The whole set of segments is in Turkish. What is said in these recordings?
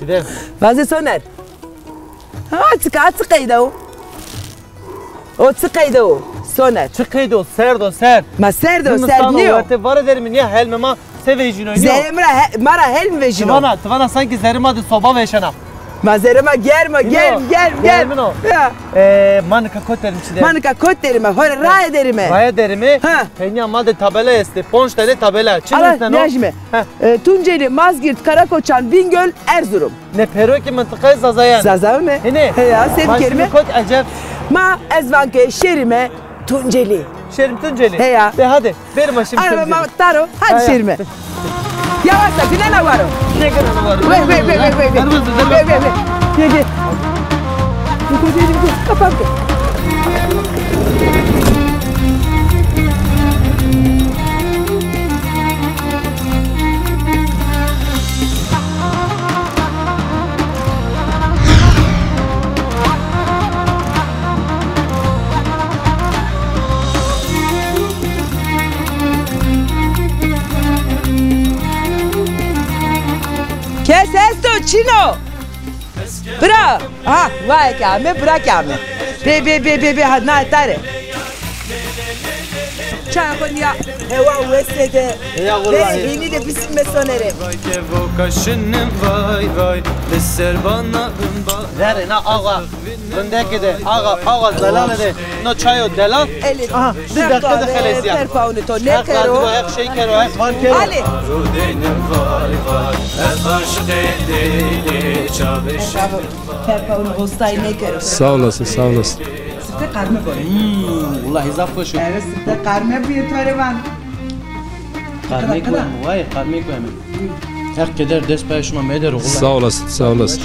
çide. Bazı soner. Ha çıkaydı o. O çıkaydı o. Soner. Çıkıydı o serdo ser. Ma serdo Bunu ser sana niyo. varte var ederim niye helmema sevejin oynuyor. Zerimra mara helm vejino. Tıvana sanki zerima de soba veşana. Ma zerima germa gel. Gelmino. Ya. Manika koterim çide. Manika kot derime, hore ray derime. Raya derimi. Ha. Penya malde tabela este. Ponç tane tabela. Çin Ala üstüne no. Necmi. Tunceli, Mazgirt, Karakoçan, Bingöl, Erzurum. Ne peroki mıntıkayı zazayan. Zazav mı? Hene. He ya sev kelime. Başını kot acep. Ma ezvanke şerime Tunceli. Şerim Tunceli. He ya. De hadi. Verim başım Araba Tunceli. ma taro hadi Ha ya. şerime. Yavaşla dinle var o. Ne kadar var? Ve. Gel. Kapat. Kes esto chino. Bra. Ha, vai chiame, bra chiame. Be, na tare. Çakonya heva vesede. Ya Ve beni de bizim mesonere. Vay kevo kaşınım vay Deser bana Zerina ağa. Bundaki de ağa zelal de. No çayo delal. Eli. Aha. Bir dakika da kalesiya. Per paune to ne Her kero. kadro her şey kero. Var kero. Ali. Rudenim vay Ez aşık edeli çaveşim Per paune ostay ne kero. Sağ olasın, sağ olasın. Sıkı karma böyle. Vallahi zaf koşu. Evet sıkı karma bir tore var. Karmik var mı? Vay karmik var mı? Her keder despayışma meder oğlan. Sağ olasın, sağ olasın.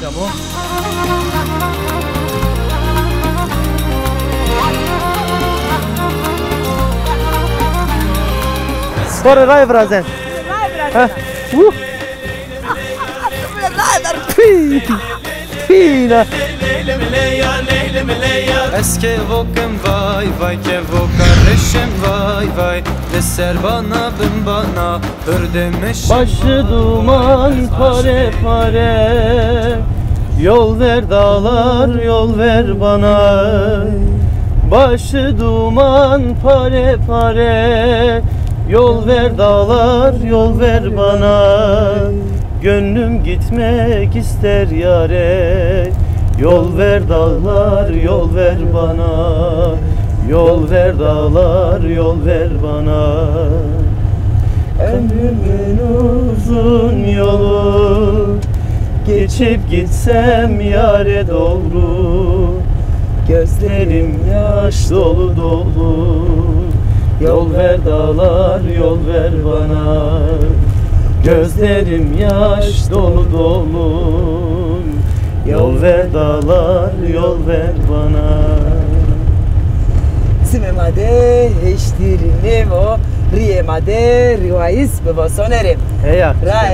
Sonra ray vrazen. Fina. Ez kevokim vay kevo kardeşim vay Deser bana bin bana Hırdemişim Başı duman pare Yol ver dağlar yol ver bana Başı duman pare Yol ver dağlar yol ver bana Gönlüm gitmek ister yare Yol ver dağlar yol ver bana Yol ver dağlar yol ver bana Ömrümün uzun yolu Geçip gitsem yare doğru Gözlerim yaş dolu dolu Yol ver dağlar yol ver bana Gözlerim yaş dolu dolu Yol ver dağlar yol ver bana Simemade heştiri nevo Riyemade rivayis baba sonerim. Heya. Ra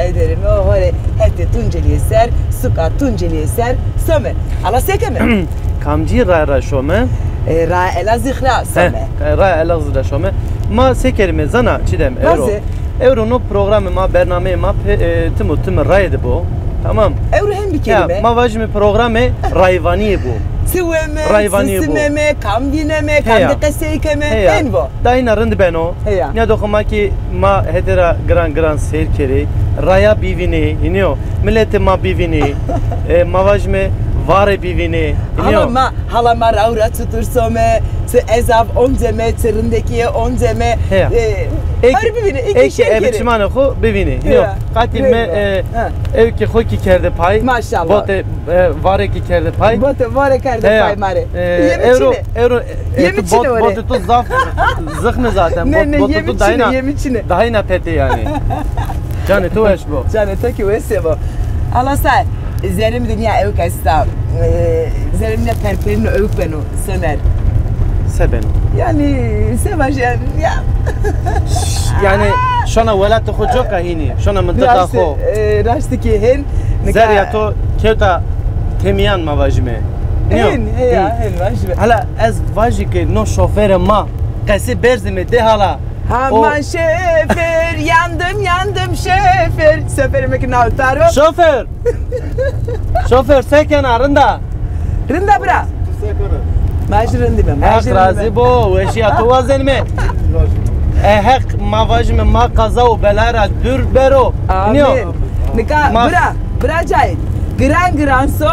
ederim o hore hette Tunceli eser suka Tunceli eser söme. Ala sekeme. Kamci ra şome. Ra elazıhra söme. Ra elazıhra şome. Ma sekerime zana çidem euro. Euro no programı ma bername ma tüm raydı bu. Tamam. Euro hem bir kelime. Ma vajmi programı rayvani bu. Siveme, sisimeme, kambineme, kandikeseykeme, en bu. Dayna rınd beno. Ne dokuma ki ma hedera gran seyir keri. Raya bivini, iniyor. Millete ma bivini. Ma vajmi vare bivini. Ama halama raura tutursome, ezav 10 zeme, tırındakiye 10 zeme. Her bivini, iki şey keri. Ek çimane xo bivini. Iniyor. Katilme ev ki xo ki kerde pay. Maşallah. Bote vare ki kerde pay. Bote vare kerde pay mare. Euro yemiçine öyle. Bote tu zaf zıkhne zaten. Bote tu yemiçine. Dayna peti yani. Canı tu eş bu. Canı ta ki vese bu. Allah say. Zerim dünya ev kasta. Zerimle perperini öv benu söner. Seben. Yani sevajen ya. Yani şuna velat xo ka hini. Şuna mıntıka xo. Rastı ki hen. Zeriya to kevta temiyan ma vajme. Hen vajme. Hala ez vaji ki no şofere ma. Qasi berzime de hala. Aman şoför, yandım şoför. Şoförümün altaro. Şoför. Şoför sekena rında. Rında bırak. Maaş rında ben. Hak razı bu. Eşya tu vazen mi? Hak mavajme ma kaza u belara dur bero. Amin. Nika bırak cahil. Gran so.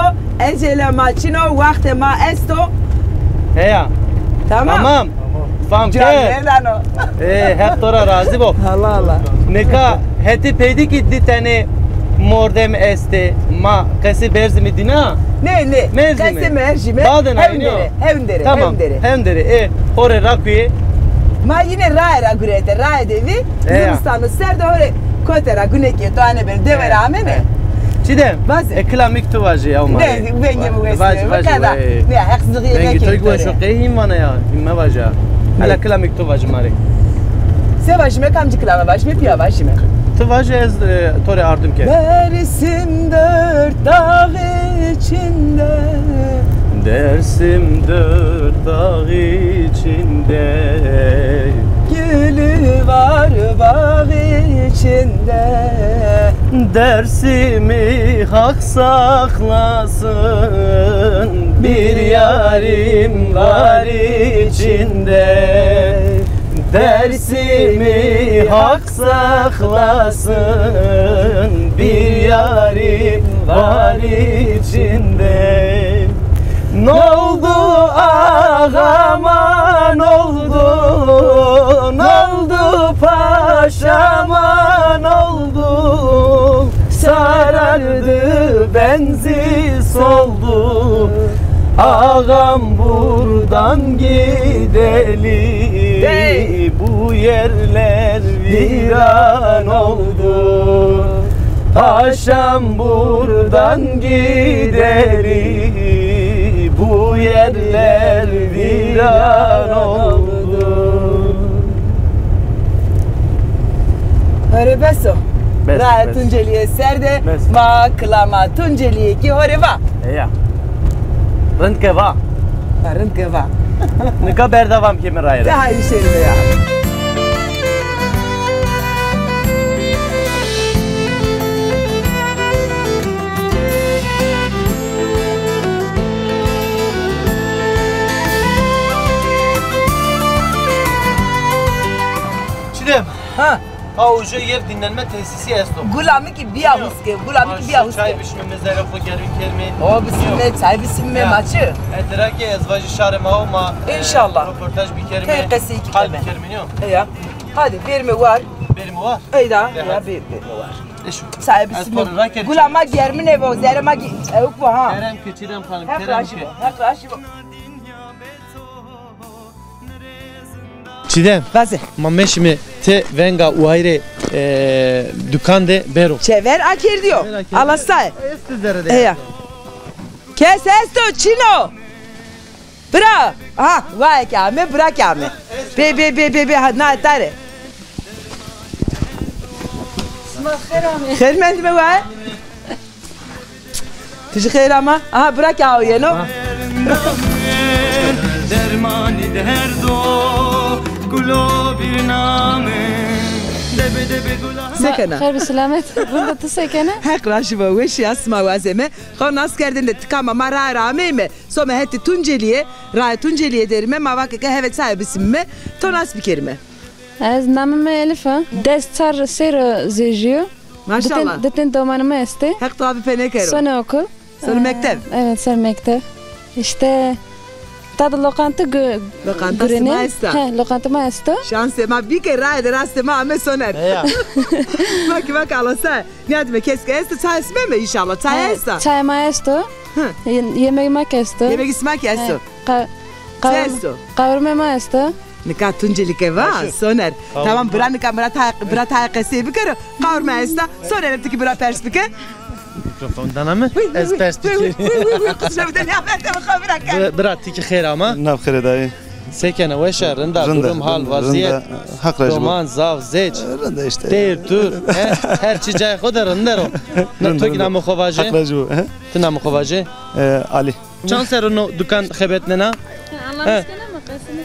Ecele maçino vakte ma esto. Heya. Tamam. Fam Can ke. nereden o? Hep tora razı bu. Allah. Nika heti peydi gitti tane mordem este ma kesi berzimi dina. Ne? Mevzimi. Kese mercime. Baden aynı. Tamam. Hemdere. Hore rakvi. Ma yine raya gurete raya devi. Yunanistan'da serde hore kotera güneki tane bir devre amene. Çidem. Bazı. Eklamik tuvaji ya umar. Ne? Ben yemu vesile. Bakada. Ne? Haksızlık Ben yemek gitoy yapıyor. gwa şokeyim bana ya. İmme vaja. Hala eklamik tuvaji mari. Sevaşime kamcı klama başme piya başme. Tuvaji ez tore ardım ke. Dersim dört dağ içinde. Dersim dört dağ içinde. Gülü var bağ içinde. Dersimi hak saklasın. Bir yarim var içinde. Dersimi hak saklasın. Bir yarim var içinde. Ne oldu ağama, ne oldu? Ne oldu paşama, ne oldu? Sarardı benzi soldu. Ağam buradan gideli. Bu yerler viran oldu. Paşam buradan gideli. Bu yerler viran oldu. Hore beso. Bes, Raya bes. Tunceli'ye serde. Bes. Ma klama Tunceli'ye ki hore va. Ya. Rıntke va. Varın ki va. Nika berdavam kimi rayra. Daha iyi şey ya. Çidem. Ha. Avucu yev dinlenme tesisi esto. Gulami ki biya huske. Gulami ki biya huske. Çay bişmemiz zere ko gerin kermi. O bisimle çay bisimle maçı. Edraki ezvacı şarem avma. İnşallah. Röportaj bir kermi. Kırkası iki Hal kelime. bir kermi yok. Ya. Hadi verme var. Benim var. Eyda. Ya, Ya bir var. Eşu. Çay Az bisimle. sonra raket. Gulama germin evi o zerema gi. Yok bu ha. Kerem ki Çidem hanım. Hep Kerem raşi ki. bu. Hep raşi bu. Çidem. Vaze. Mameşimi te venga uayre dükande bero. Çever akir diyor. Çever akir. Alasay. Sizlere Eya. Kes esto chino. Bra. Ha, vay kame, bra kame. Be na tare. Khair mend me vay. Tiş khair ama. Aha bra ka yeno. Dermani derdo Gulo bir name Debe debe gula Sekena. خير بسلامت burada tu sekene Hak raşı ve veşi asma vazeme. Khan askerdin de tıkama mara rameme. Soma hetti Tunceli'ye. Raya Tunceli'ye derime. Mavakeke hevet sahibisim me. Tonas bir kerime. az namime Elif'a destar ser zejiyo Maşallah. detin domanıma este Hak tabi penekero. sonra okul Sonra mektep. evet sonra mektep işte tadı lokanta Lokanta maesta. lokanta maesta Şanse ma bir kere raya de raste ma ame soner. Ya. Bak alasa. Niyadime keske este çay isme mi inşallah. Çay esta. çay maesta yemek maesta Yemek ismak yesto. Cesto. kavurma maesta Nika Tunceli'ke va soner. Tamam bırak nika bırak hayakası bir kere. Kavurma esta. Sonra elbette ki bırak perspike. Mikrofondan mı? Ez perstiki. Kusura bir de ne yapayım kavrak. Bırak tiki khair ama. نبخير داي Sekene ve şerrinde durum hal vaziyet. حق رجب Roman, zav, zeç. رندا işte Deyir, tur. Her çiçeği koda rındero. Toki namı حق kovaje. رجب Tı namı kovaje. علي Çan ser onu dukan xebetnena. Allah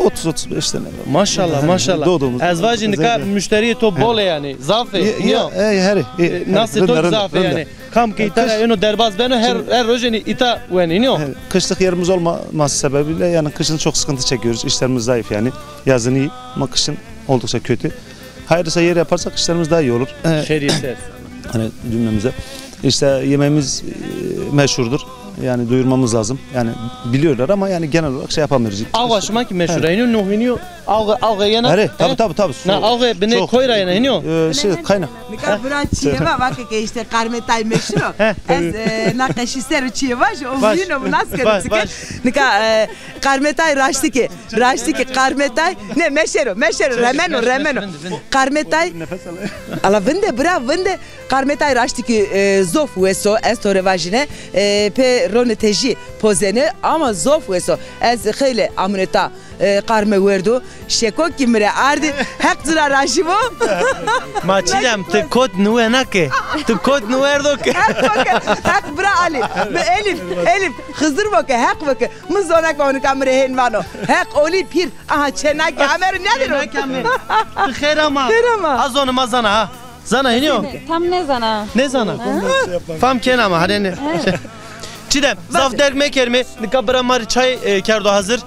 30-35 tane. Maşallah maşallah. Doğduğumuz. Ezvacı nika müşteriye to bole yani. Zafe. Nasıl to zafe yani. Kam ki ita eno derbaz beno her rojeni ita yani niyo. Kışlık yerimiz olmaması sebebiyle yani kışın çok sıkıntı çekiyoruz. İşlerimiz zayıf yani. Yazın iyi ama kışın oldukça kötü. Hayırlısa yer yaparsak işlerimiz daha iyi olur. Şeriyse. Hani cümlemize. İşte yemeğimiz meşhurdur. Yani duyurmamız lazım. Yani biliyorlar ama yani genel olarak şey yapamıyoruz. Ağga şuma ki meşhur iniyor no iniyor. Ağga yana. Hayır tabii. Na ağga bine koyra yana iniyor. Şey kaynak. Nika braçiyeva bak ki işte karmetay meşhur. Ez nakaşiser çiyeva o yine bu nasıl gerçek. Nika karmetay raştiki karmetay ne meşhur remeno. Karmetay ala vende bra vende karmetay raştiki zof weso esto revajine pe roneteji pozene ama zof weso ez khile amneta karme verdu şeko kimre ardi hak zira raşivo maçilem te kod nuenake te kod nuerdo ke hak bra ali elif hızır bak hak bak muzona konu kamre hen vano hak oli pir aha çenak kamer nedir o khair ama azon mazana ha zana iniyor Tam ne zana? ne zana fam ken ama hadi ne Çidem, zaf derme kerme, nikabra mar çay kerdo hazır.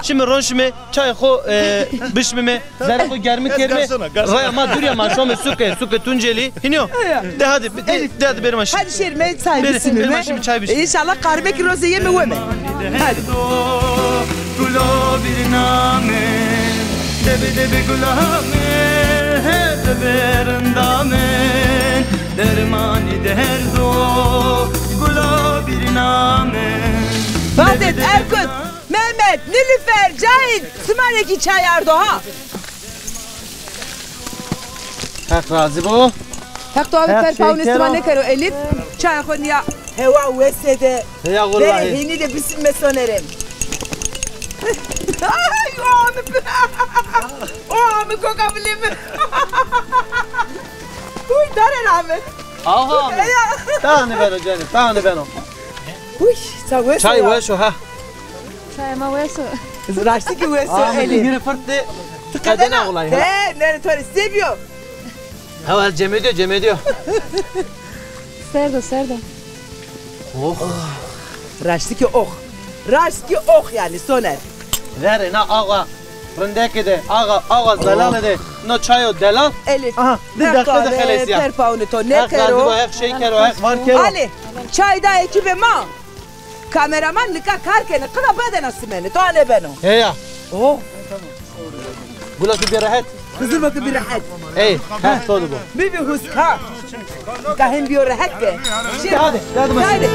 Şimdi ron şimdi çay ho bişmeme, zara ho germi kerme. Raya ma durya ma şome suke tunceli. Hiniyo. De hadi benim aşım. Hadi şerme çay biçimi. Benim aşım çay biçimi. İnşallah karmek roze yeme weme. Hadi. Gula bir name, debe gulame, debe randame, dermani derdo. Vahdet, Erkut, Mehmet, Nilüfer, Cahit, Sımareki çayardo ha. Hak razı bu. Hak to abi per pauni Sımarne karo Elif. Çay konya heva vesede. Ya vallahi. Ve hini de bisim mesonerim. Ay o anı kokabilir mi? Uy dare rahmet. Aha. Tane ver o canım, tane ben o. Uy, çay Çay ver şu ha. Çay ma weso. Zraştı ki veso Elif. Yine fırtı. Kadena olay. Nere tore seviyor. Ha cem ediyor. Serdo. Oh. Raştı ki yani soner. Ver na ağa. Rındaki de ağa zelal de. No çayo delal. Elif. Aha. Bir dakika da khalesi ya. Per pauni to ne kero. Hak şey kero, hak var kero. Ali. Çayda ekibe ma. Kameraman nika karkene kına badena simeni. To ane beno. He ya. Oh. Gula ki bir rahat. Hızır bakı bir rahat. Ey, hak todo bu. Bibi huska. Kahin bir rahat ke. Hadi. Hadi.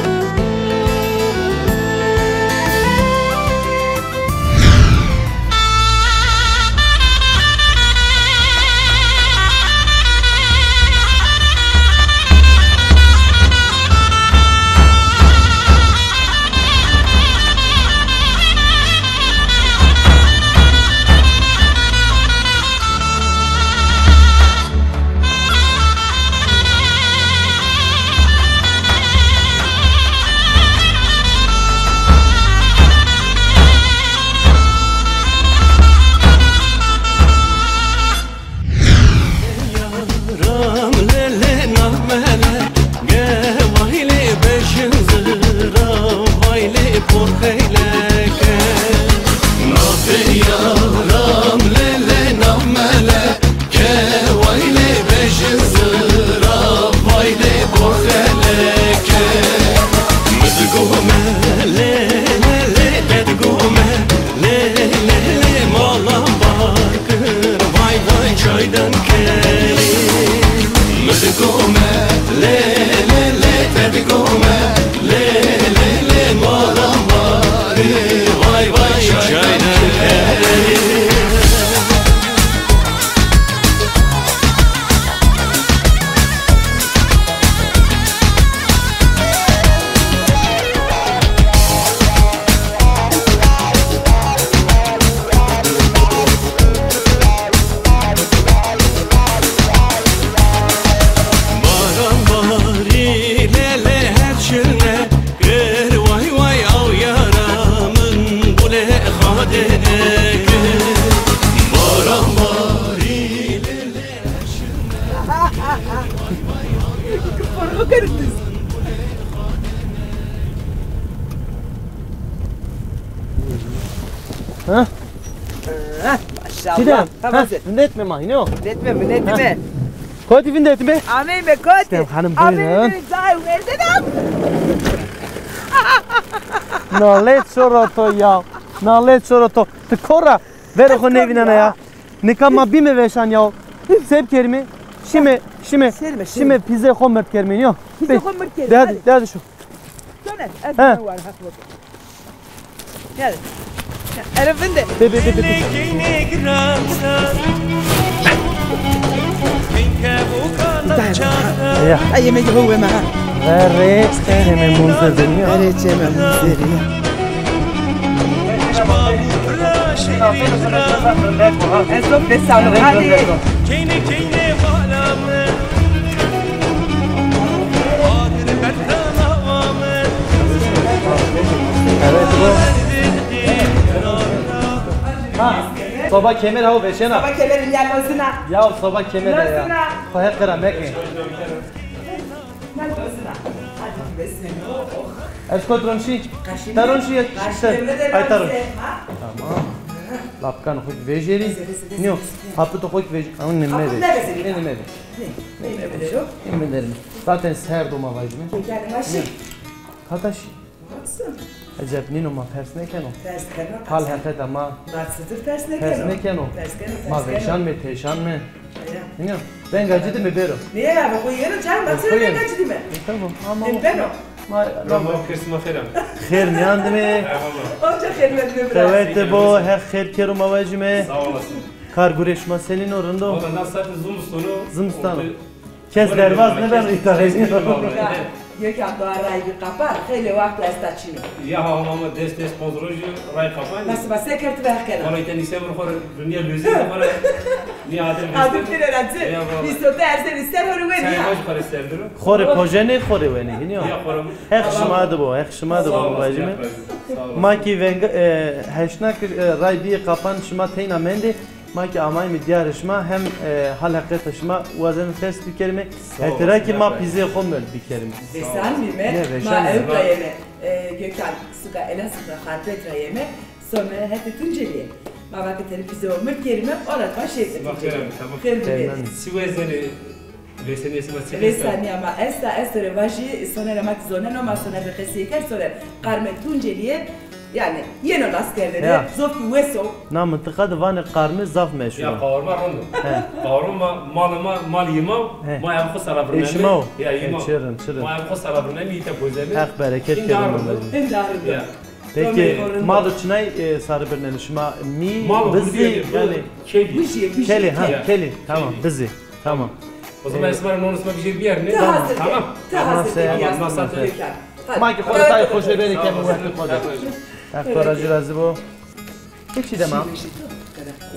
Vay vay av yaramın bu ne hadene Bakarız. Ha? Maşallah. Çiğdem. Tamam. Vindet mi mahine o? Netme mi netme. Kodi vindet mi? Amey me koti. Çiğdem hanım buyurun. Amey zay verden. Nalet sorato ya. Nalet sorato. Tkora. Ver o nevinana ya. Nikama bime veşan ya. Sep kerimi. Şimdi pizza komert kerimi yok. Pizza komert kerimi. Hadi şu. Döner. Ezber var haklı. Gel. Erefinde. Be. Ya. Ay yemeği huve ma. Verre isteme munzerdin ya. Evet yemem seri. Ezop besano. Hadi. Soba kemer ha veşena. Baba kemerin yanmasına. Ya soba kemer ya. Koyak kara mekne. Yanmasına. Hadi besene. Esko tronşi. Taronşi ya. Ay taron. Tamam. Lapkan hoş vejeri. Ne o? Hapı to hoş vejeri. Ama ne mede? Ne mede? Ne mede? Zaten ser doma vajme. Yani başı. Hataş. Baksın. Acep nino ma persne keno. Persne. Hal hakat ama Baksıdır persne persne keno. Ma veşan me teşan me. Ne? Ben gacidi mi bero? Niye ya? Bu koyuyorum canım. Baksana ben kaçtı mı? Tamam ama Ben o. ما كرسما خيرا خير نياندمي Onca kelime كويت بو هر خير كيرو مواجمه sağ olasın. kar güreşma senin orunda Valla nasıl Zumstonu Zımstan kes dervaz ne ben idare ediyorum Gökhan Doğaray'ı kapar. Hele vakti estaçino. Ya ama des sponsorucu ray kapan. Nasıl bak sekreter ve hakena. Valla iten isem var dünya lüzü var. Niye adem Adım bir öğrenci. Biz sote ersen ister onu ver Sen ya. hoş para isterdir. خوري پوجنه خوري ونی گنیو Ya param. هر شماده بو هر شماده بو مواجمه ما کی ونگ هشنا رای بی قپان شما تینا مندی ما کی امای می دیار شما هم حلقه شما وزن فست بکرمه احتراکی ما پیزه خمل بکرمه Besan mi me? Ne, besan Ma mi? evla yeme. Gökhan suka ela suka harpetra yeme. Sonra hep tunceliye. Ma vakitleri bize olmak kerime oratma şey. Tamam. Kerime. Sivazeni veseniyesi var. Resani ama esta revaji sonra ramak zonen ama sonra bekesiker sonra karme tunceliye yani yeni askerleri Ya. zofi weso نا منطقه دوان قارمه زاف Ya مشهور kavurma rondo. Kavurma mal yema. He. Ma yapı sarabırına. Eşima o. Ya yema. Çırın. Ma yapı sarabırına mi ite gözemi. hak bereket kerim endarı. Ya. peki malı çınay sarı birneli şuma mi Mal bizi yani kedi. Bışı keli ha Ya. keli tamam bizi tamam O zaman esmer nonusma bir şey bir yer ne? Tamam. Tamam. Tamam. Masat ما کی خود تای خوش بری که موقع خود اختراج رازی بو هیچی دمام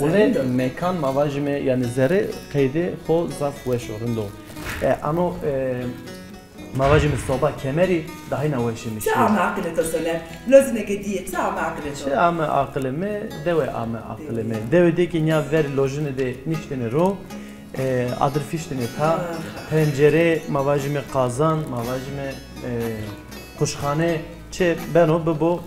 اونه مکان مواجمه یعنی زره قیده خو زاف وش orunda ano مواجمه صوبا کمری دهی نوشی میشه Tamam akıllı tosoner. Lozine gediye tamam akıllı چه ام عقلمه دوی ام عقلمه دوی دی که نیا ور لوژن دی نیشتنه رو adrfiştini ta pencere mavajime kazan mavajime kuşhane çe ben o bu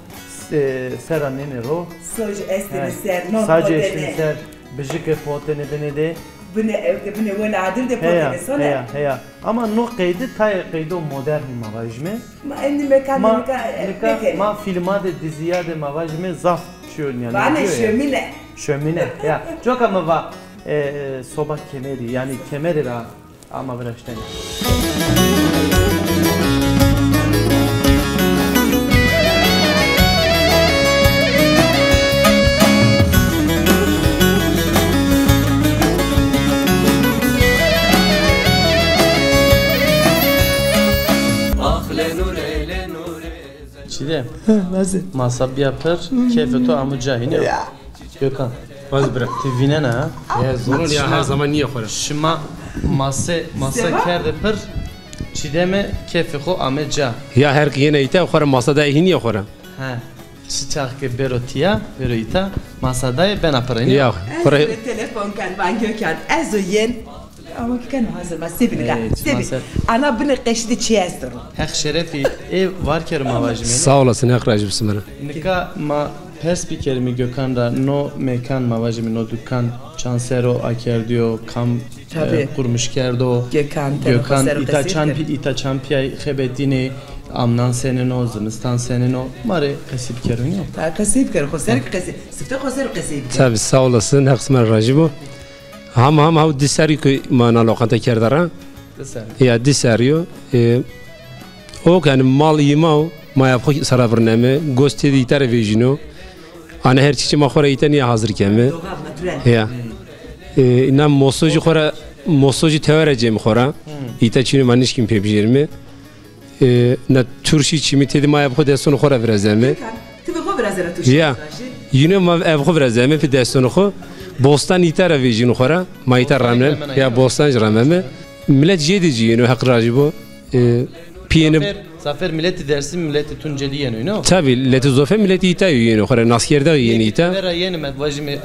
seranene ro Soj esteni ser no sadece potene. eşini ser bijike potene bene de Bune evde bune veladır de heya potene sonra. heya ama no kaydı tay kaydı modern mavajime Ma endi mekanika ma filma de diziya de mavajime zaf şöyle yani Bana şömine. şömine ya çok ama va soba kemeri yani kemeri ra ama bıraştın. Çiğdem. Nasıl? Masab yapır, keyfe to amu cahine. Gökhan. Vaz bırak. Tivine ne ha? Ya zorun ya her zaman niye koyar? Şıma masa kerde pır. Çiğdeme keyfe ko amu ca. Ya her yine ite koyar masada niye koyar? Ha. Çiçak ke berotia, beroita. Masada ben aparayım. Ya koyar. Telefon kan ben Gökhan. Ezo yen. Ama ki kan hazır mas sebi ga. Sebi. Ana bunu qeşdi çiyestir. Hak şerefi ev var kerim avajım. Sağ olasın Akracı Bismillah. Nika ma pers bir kerimi Gökhan da no mekan mavajım no dükkan chansero aker diyor kam kurmuş kerdo. Gökhan ita champiay xebetini amnan senin o zımıstan senin o mare kasip kerin yok. Ta kasip ker xoser kasip. Sıfta xoser kasip. Tabii sağ olasın Aksmer Racibo. Ham hav disari ki mana lokanta kerdara. Ya disariyo. O yani mal yimao ma yapı sara bername gosti di televizyon. Ana her çiçi ma xora iten ya hazır kemi. Ya. İnam mosoji xora mosoji tevereceğim xora. İta çini maniş kim pebjirmi. Na Türkçe çimi tedi ma yapı destonu xora birazeme. Tibi xo birazera Türkçe. Ya. Yine ma yapı birazeme fi destonu xo. Bostan ita televizyon xora. Ma ita ramle ya bostan ramle. Millet jedici yine hak racibo. Zafer milleti dersin milleti Tunceli yeni no? Tabii milleti zofe milleti ita yeni xora naskerde yeni ita. Vera yeni met vajimi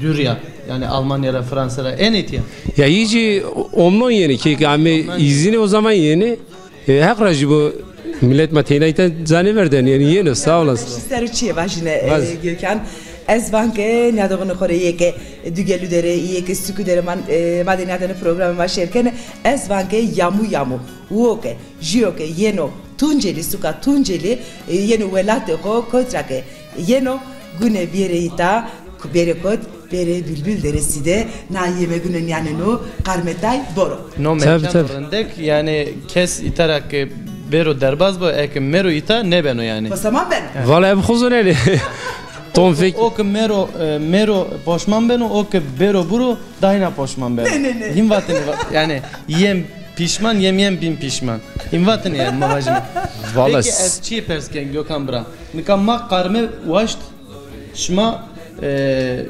Dürya yani Almanya'da Fransa'da en etiya. Ya iyice omnon yeni ki ama izini o zaman yeni. Hak racibo millet mateyna ita zaniverden yani yeni sağ olasın. Serçi vajine Gökhan. Ez vanke niyadığını Kore'ye ki dügelü dere iyi ki sükü dere man madeniyatını programı başlarken ez vanke yamu uoke jioke yeno Tunceli suka Tunceli yeno velate ho kotrake yeno güne bire ita kubere kot bere bülbül deresi de na yeme günün yanını karmetay boro. No mekan rındek yani kes itarak bero derbaz bu ek mero ita ne beno yani. O zaman ben. Vallahi bu khuzuneli. Tonfik. O ki mero poşman beno o ki bero buru dayna poşman beno. Ne. Himvatını yani yem pişman yemeyen bin pişman. Himvatını yani mavajım. Vallahi. Peki es çiğ persken Gökhan bra. Nikamma karme vaşt şma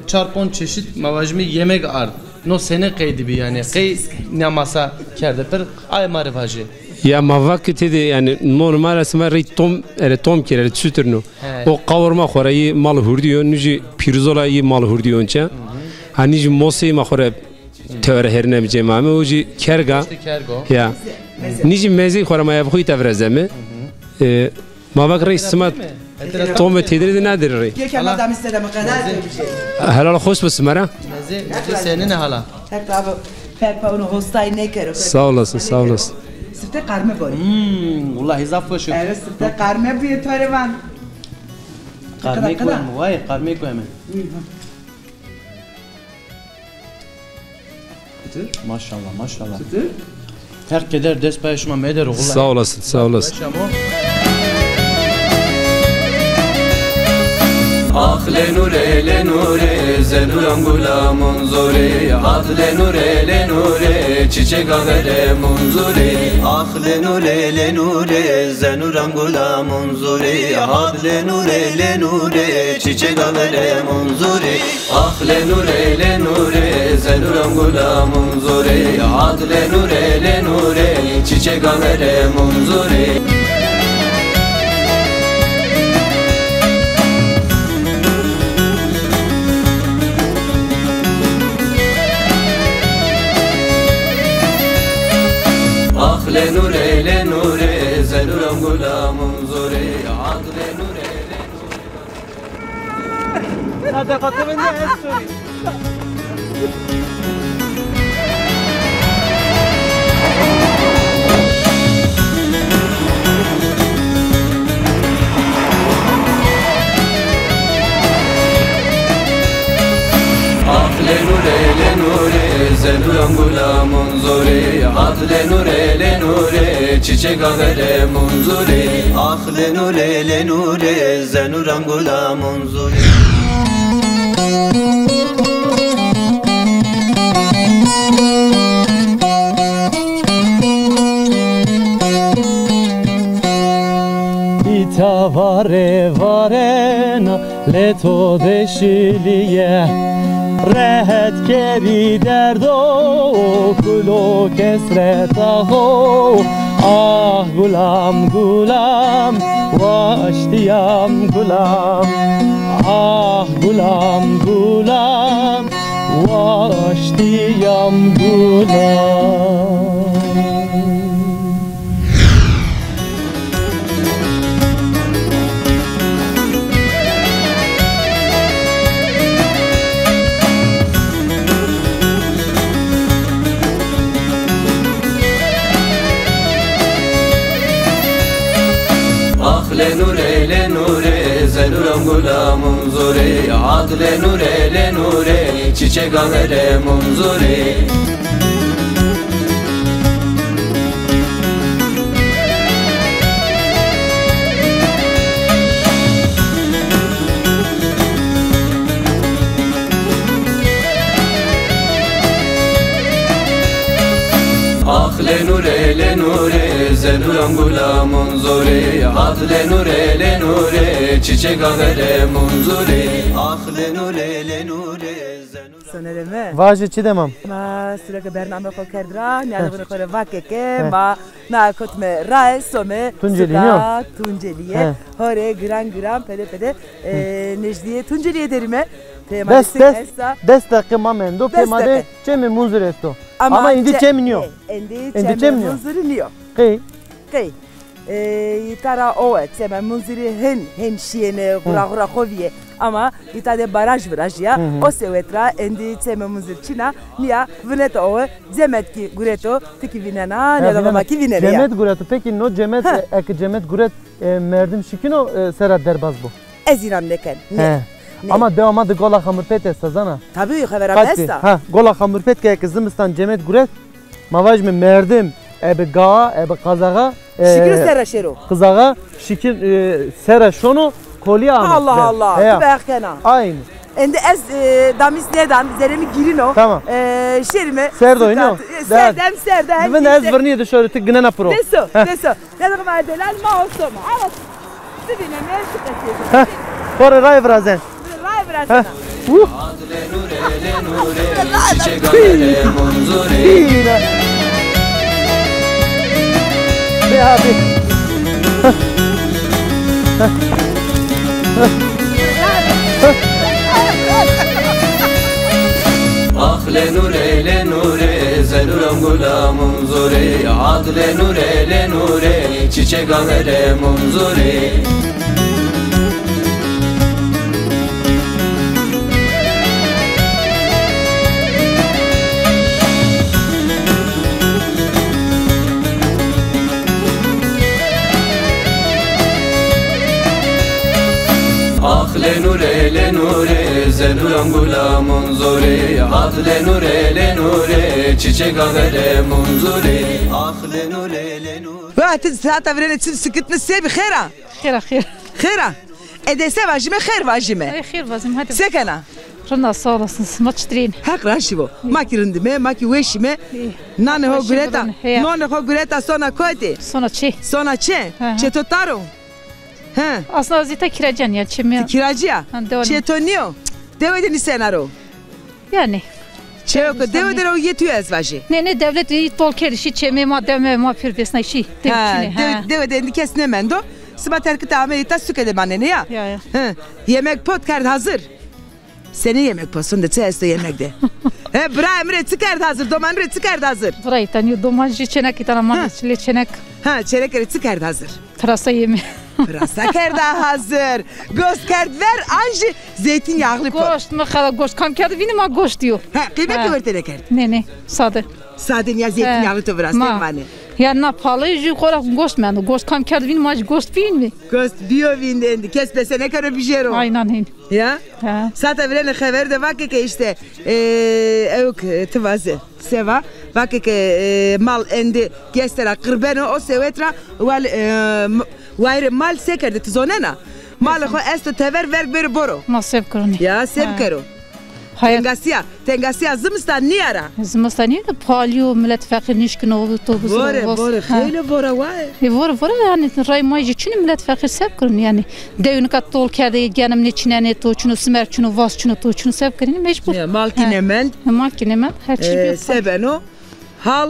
çarpon çeşit mavajımı yemek art. No sene kaydı bir yani. Kay namasa kerde per ay marivajı. Ya mavak dedi yani normal asma tom tom kere sütürnü. O kavurma xorayı mal hurdiyor. Nüci pirzolayı mal hurdiyor onça. Hani mosi ma xora teore herne mi cemame oji kerga. Ya. Nici mezi xora ma yapı tavrazeme. Mavak reis smat tom tediri nedir rey. Gökhan adam istedi mi kadar. Helal hoş basmara. Mezi senin hala. Hep abi perpa onu hostay ne kere. Sağ olasın sağ olasın. Sıfta karme boy. Vallahi zaf koşu. Evet sıfta karme bir torevan. Karme koyma vay karme koyma. Maşallah. Her keder des paylaşma meder oğullar. Sağ olasın sağ olasın. Ah lenure zenuram gulamın zori. Ah lenure çiçek avere munzuri. Ah lenure zenuram gulamın zori. Ah lenure çiçek avere munzuri. Ah lenure zenuram gulamın zori. Ah lenure çiçek avere munzuri. Lenure zenuram gulamın zori. Ah lenure Sadakatı bende es sori. lenure zenuram gulamın zori. Ah lenure çiçek avere munzuri. Ah lenure zenuram gulamın zori. İta vare na leto deşiliye. Rehet keri derdo kulo kesretaho. Ah gulam vaştiyam gulam. Ah gulam vaştiyam Lenure zenuram gulamın zore ad lenure çiçek avere munzore Ah lenure zenuram gulamın zore ad lenure çiçek avere munzure Ah lenure Sonereme Vaje çi demam ma sürekli bername ko kerdra yani bunu kore vakeke ma na kotme ray some Tunceliye hore gran pede Necdiye Tunceliye derime Des dakika mamendo pemade çemi munzur esto ama indi çeminiyor indi çeminiyor munzuriniyor kay tara oet sema munzuri hen şiene gura koviye ama itade baraj ya o sevetra indi çeme munzur çina niya vnet o zemet ki gureto tiki vinena ne da ki vinena cemet gureto peki no cemet cemet guret merdim şikino sera derbaz bu eziran neken ne ama devamlı gola hamurpet estazana. Tabii haberam esta. Ha gola hamurpet ki kızımızdan Cemet Guret mavaj mı merdim ebe gaa ebe kazaga şikir sera şero. Kızaga şikir sera şonu kolya ama. Allah tübekena. Aynı. Ende ez damis nedan zeremi girino. Tamam. Şerime. Serdoyno. Serdem. Ben ez verniye de şöyle tık gnena pro. Deso. Ne zaman delal ma olsun. Evet. Sivine ne çıkacak? Kore ray vrazen. Brasana. Lenure çiçek avere munzure Be abi. Ah lenure zenuram gulamın zore ad lenure çiçek avere munzure Ah lenure zenuram gulamın zore ad lenure çiçek avere munzure Ah lenure Vaat zaten vrene çift sıkıntı sebi khera. Khera. Edese vajime khair vajime. Khair vazim hadi. Sekana. Rana sağ olasınız. Maçtırın. Hak raşivo. Makirindime, maki weşime. Nane ho gureta. Nane ho gureta sona koydi. Sona çi. Çetotaro. Ha. Aslında zita kiracan ya çimi. Kiracıya. Çetonio. Devedeni senaro. Yani. Çevko deveden o yetiyor ezvaji. Ne devlet tolker çemi ma firdesna işi. Deveden kesne mendo. Sıba terkit ameliyata sükede bana ya. Yemek podcast hazır. Senin yemek posun da çesto yemekde. Bra emre çıkardı hazır. Doman re çıkardı hazır. Bra tani doman çenek itana man çenek. Çenek re çıkardı hazır. Trasa yemi. Trasa kerda hazır. Gost kerd ver anji zeytinyağlı pot. Gost mu khala gost kam kerdi vini ma gost diyor. Kıymet vertene kerd. Ne sade. Sade ya zeytinyağlı to biraz temane. Ya na palı ju korak gost mendo. Gost kam kerdi vini ma gost vin mi? Gost bio vindendi. Kesbese ne kadar bijero. Aynen hin. Ya? Sata verene haber de vakke ke işte evk tvaze. Seva vakke ke mal endi gestera kırbeno o sevetra wal Wayre mal sekerde tzonena. Mal ho esto tever verk beri boro. Ma sev karoni. Ya sev karo. Tengasiya zımstan niyara. Zımstan niye palio millet fakir nişkin oldu tobu. Bora khayla bora vay. Bora yani ray majı çün millet fakir sev karoni yani. Devin kat tol kerde genim ne çinene to çunu smer çunu vas çunu to çunu sev karoni mecbur. Ya mal kinement. Her şey. Sebeno hal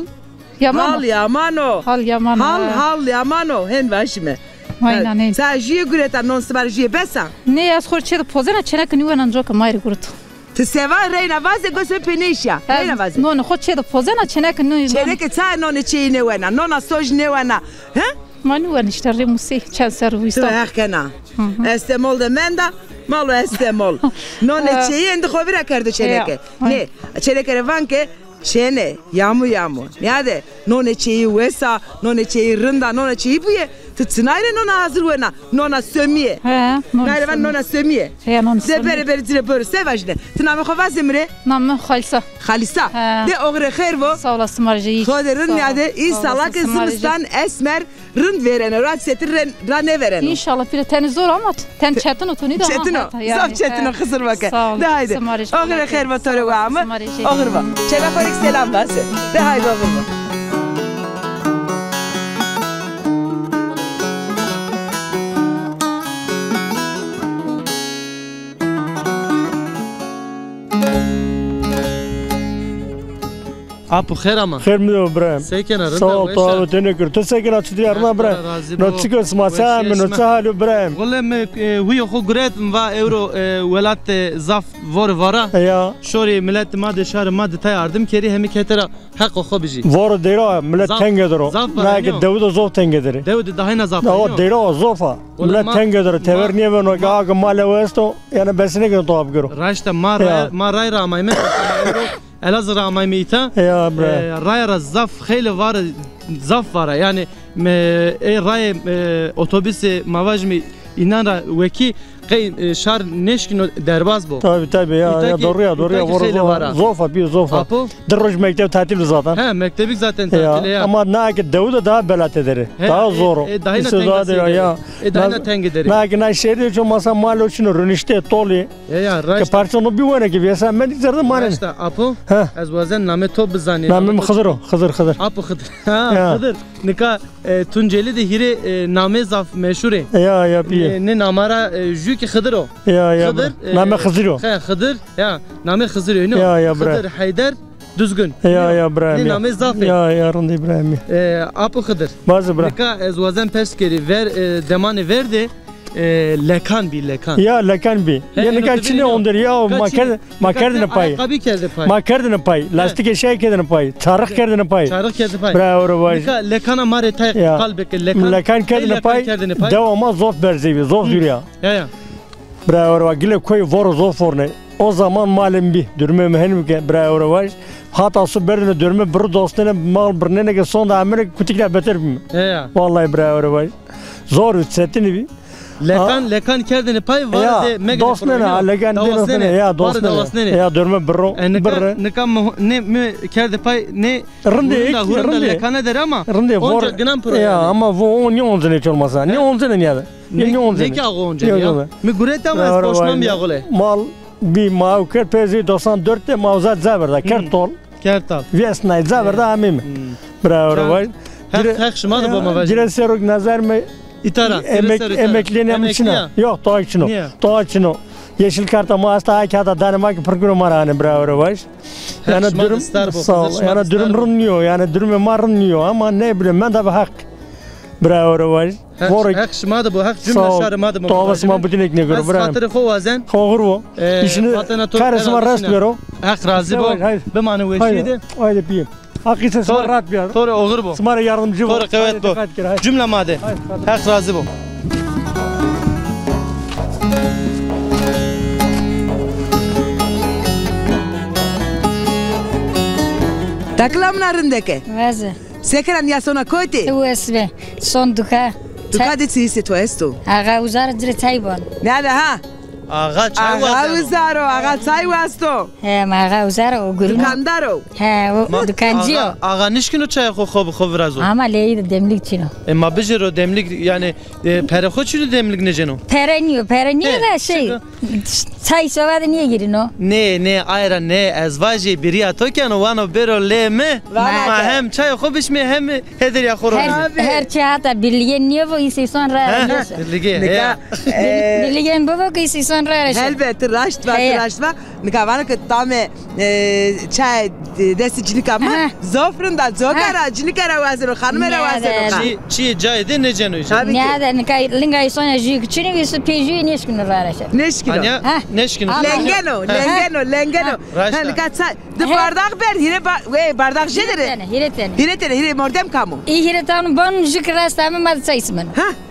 yamano. Hal yamano hen vashime. Aynen. Sa jiye gureta non sbar jiye besa. Ne az khorçe pozena çenek niwen anjo ka mayri gurtu. Tıseva reyna vazde göse penişya. Reyna vazde. نون خود چه پوزنا چنک نون Çeyrek ta none çeyi ne vena. Nona soj ne vena. He? مانی ون اشتری موسی چند سر Tu ویستا hakena. Estemol de menda. Malo estemol. None çeyi endi xovira kardı çereke. Ne? Çereke vanke şene yamu. Nade none çeyi vesa, none çeyi rında, none çeyi buye. Tıtsınayla nona hazır vena. Nona sömiye. ها Nayla van nona sömiye. ها نون De beri dire böyle sevajne. Tınamı xovaz emre. نام خالصا Halisa. Ha. De ogre khairvo. سال اسمارجی Koderin nade İsa'la kızımızdan esmer rınd verene, rahatseti rane verene. İnşallah bir tane zor ama ten çetin otunu da. Çetino, zaf çetino kısır bakın. De haydi. Ogre khairvo tore vamı. Ogre va. Çelaforik selam bası. De haydi ogre va. Apo خیر اما خیر میدم ابراهیم سیکن رنده سوال تو ویشه تنکر تو سیکن اتدی ارنا ابراهیم نوتسیکر سماسا من نوتسهال ابراهیم قلم هوی خو گرید و اورو ولات زاف واره یا شوری ملت ماده شهر ماده تا yardım keri hemi ketera حق خو بجی وار دیرا ملت تنگ درو زاف نه که داود زوف تنگ داره داود دهینا زاف نه دیرا زوفا ملت تنگ داره تور نیه ونو که آگ مال وستو یعنی بس نکن تو اب کرو راشته ما رای رامایمه Elazığ ramayımıyta یا ابراهیم raya zaf خیلی var zaf var yani raya otobüsü mavajmi inanra veki şar neşkin derbaz bu. tabi ya doğruya varo zofa bir zofa Apo deroj mektep tatil zaten he mektebik zaten tatile ya. ama ne ki Davud'a daha belat eder daha zor Dahina tenge deri. ne ki ne şehirde çok masa mal için rönişte toli ya که raşta پارچه بی ونه که بیاسا من دیگر مانه raşta apo ها az vazen name top bizani. نامم خضر Apo Hıdır. Ha Hıdır. Nika Tunceli de hire name zaf meşhure. یا بی Ne namara jüki Hıdır o. یا Hıdır. نام خضرو Hıdır ya name Hızır öyle. Ya, bre. Hıdır Haydar düzgün. یا Ne ابراهیم name zaf. یا رند ابراهیم Apo Hıdır. باز ابراهیم Nika ez vazen peskeri ver demanı verdi. Lekan bir lekan. یا لکن بی یعنی که چی نه اندر یا ما کردن پای Ayakkabı kerdi pay. ما کردن پای لاستیک شای کردن پای چارخ کردن پای Çarık kerdi pay. برای اور باش Nika lekana mare tay Ya. kalbeke lekan. لکن کردن پای دو ما زوف برزی زوف دوریا Ya. برای اور گله کوی ور زوف ورنه o zaman malum bir dürme mühendim ki buraya uğraş. Hatta su berine dürme bir dostuna mal birine ki son da amene kutikle beter mi? Ya. Vallahi buraya uğraş. Zor ütsetini bir. Lekan kerdini pay var de mega. Dostuna lekan dostuna ya dostuna. Ya dürme bir. Nika ne mi kerdi pay ne rende lekana der ama. Rende onca gınan pro. Ya ama bu on yonzun hiç olmasa. Ne onzun ya? Ne yonzun? Ne ki ağı onca ya? Mi gureta ama boşman bir ağole. Mal bir mav kerpezi 94'te mavzat zaberda kertol. Kertal. Vesnay zaberda amim. Bravo vay. Hak şımadı bu mavaj. Gireserok nazar mı? İtara. Emekliğinin içine. Yok doğu için o. Doğu için o. Yeşil karta muasta hakata Danimarka program arane bravo vay. Yani durum sağ ol. Yani durum rınıyor. Yani durum marınıyor ama ne bileyim ben de bir hak. Bravo vay. Hak şımadı bu. Hak cümle şarımadı bu. Doğasıma bütün ekne gör. Az fatırı kovazen. Kovur bu. İşini karısıma rast veriyor. Hak razı bu. Bir manı veşiydi. Haydi bir. Hakikaten smar rahat bir. Sonra olur bu. Smar yardımcı bu. Sonra kıymet bu. Cümle madde. Hak razı bu. Taklamlarındaki. Veze. Sekran ya sona koyti. Tu esve. Son duka. Duka de tsisi to esto. Aga uzar dire tayban. Nerede ha? Ağa çay Ağa uzaro, ağa çay vasto. He ma aga uzar o gurun. Dukandaro. He o dukancı. Ağa nişkino çay xo razı. Ama leyi demlik çino. Ma bejero demlik yani pere xo çino demlik ne jeno. Pereniyor da şey. Çay soğadı niye girin o? Ne ayran ne ezvajı biriya token o vano bero leme. Ma hem çay xo bişme hem heder ya xoro. Her çay hatta birliğe niye bu isi sonra. Birliğe. Birliğe bu isi son röreşe. Elbette raştva. Nikavana ki tame çay desicilik ama zofrunda zokara cilikara vaziro hanmera vaziro. Çi caydı ne cenoyca? Ne de nikay lingay sonra jük çini visu peji neşkino röreşe. Neşkino. Neşkino. Lengeno. Nikatsa de bardak ber hire bardak jedere. Hiretene mordem kamu. Hiretan bon jük rastame madsa ismen.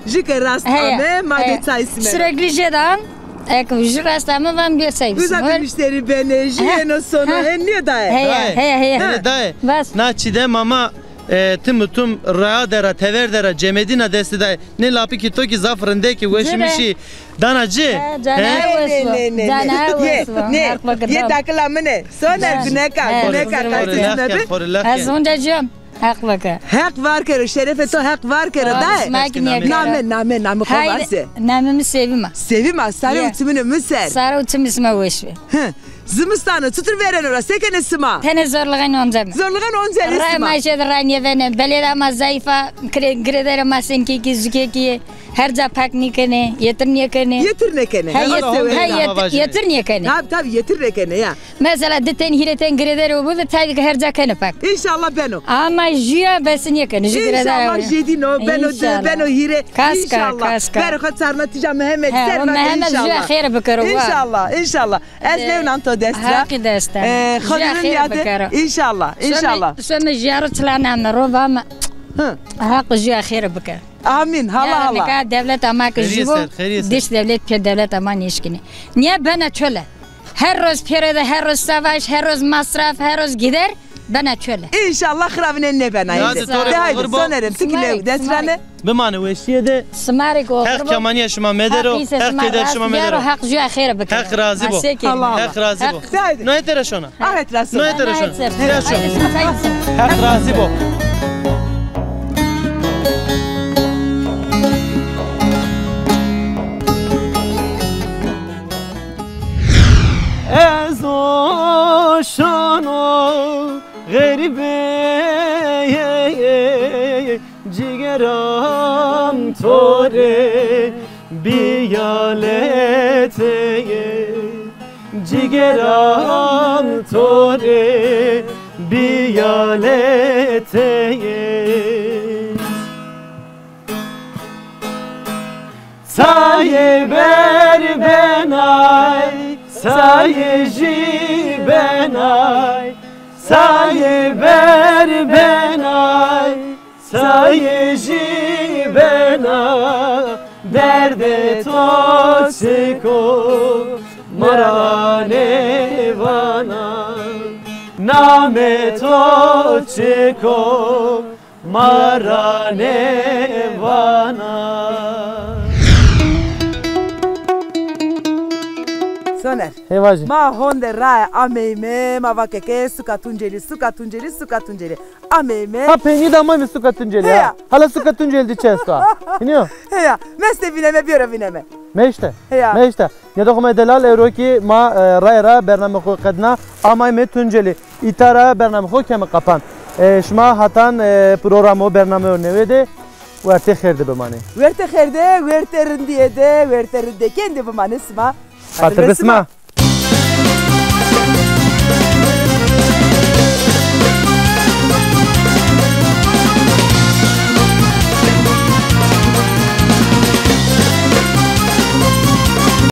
Jük rastame madsa ismen. Sürekli jedan ecco, rastame van bir sayısı. Güzel müşteri beni, jeno sonu, niye daye? Hey. Daye. Bas. Na çidem ama tüm raadera teverdera cemedina desti daye. Ne lapi ki toki zafrındaki veşmişi danacı. Ye takılamı ne? Soner güneka kaçısına. Az önce can. Hak vaka. Hak var kere, şerefe to hak var kere daye. Name kovası. Namemi sevim. Sevim sarı uçumunu müser. Sarı uçum isme veşvi. Zımıstanı tutur veren ora sekene sıma. Tene zorluğun onzam. Zorluğun onzam isma. Rama şeyde raniye vene beleda ama zayıfa gredere ama senki ki zükeki her zapak nikene yetirniye kene. Yetirne kene. Yetirniye kene. Tabi yetirne kene ya. Mesela deten hireten gredere o bu da tabi her zakene pak. İnşallah ben o. Ama jüya besiniye kene. İnşallah jedin o ben o hire. Kaska. Ver khatsarna tija Mehmet serna Mehmet jüya khayr bakaro. İnşallah. Ez levnan destra. Haqi destra. Khadrin yadı. İnşallah. Sonra jiyarı çlananlar o ama haqi jüya khayr bakar. Amin. Hala. Yani devlet ama kızıyor. Dış devlet pe devlet ama nişkini. Niye bana çöle? Her roz perede, her roz savaş, her roz masraf, her roz gider. Bana çöle. İnşallah kıravinen ne bana yedi. Haydi sonerim. Sikile desrane. Bimane veşiyede. Smarik o. Her kamaniye şuma medero. Her keder şuma medero. Hak jüya khayr bakar. Hak razı bu. Hak razı bu. Ne etere şuna? Evet razı. Ne etere şuna? Hak razı bu. Ez o şano garibe cigeram tore biyalete cigeram tore biyalete saye ber benay sayeji benay saye ber benay sayeji benay derde to çeko marane vana name to çeko marane vana. Soner. Hevacı. Ma honde raya ameyme ma vakeke suka tunjeli. Ameyme. Ha peni da mı suka tunjeli ya? Hala suka tunjeli diçesto. İniyor? Heya. Meste vineme biyora vineme. Meşte. Heya. Meşte. Ya da kuma delal eroki ma raya bername xo qadna amay tunjeli. İtara bername xo kem qapan. Şma hatan programı bername örnevede. Verte xerde bemane. Verte xerde, verterin diye de, verterin de kendi bemane sma. Hatır besma.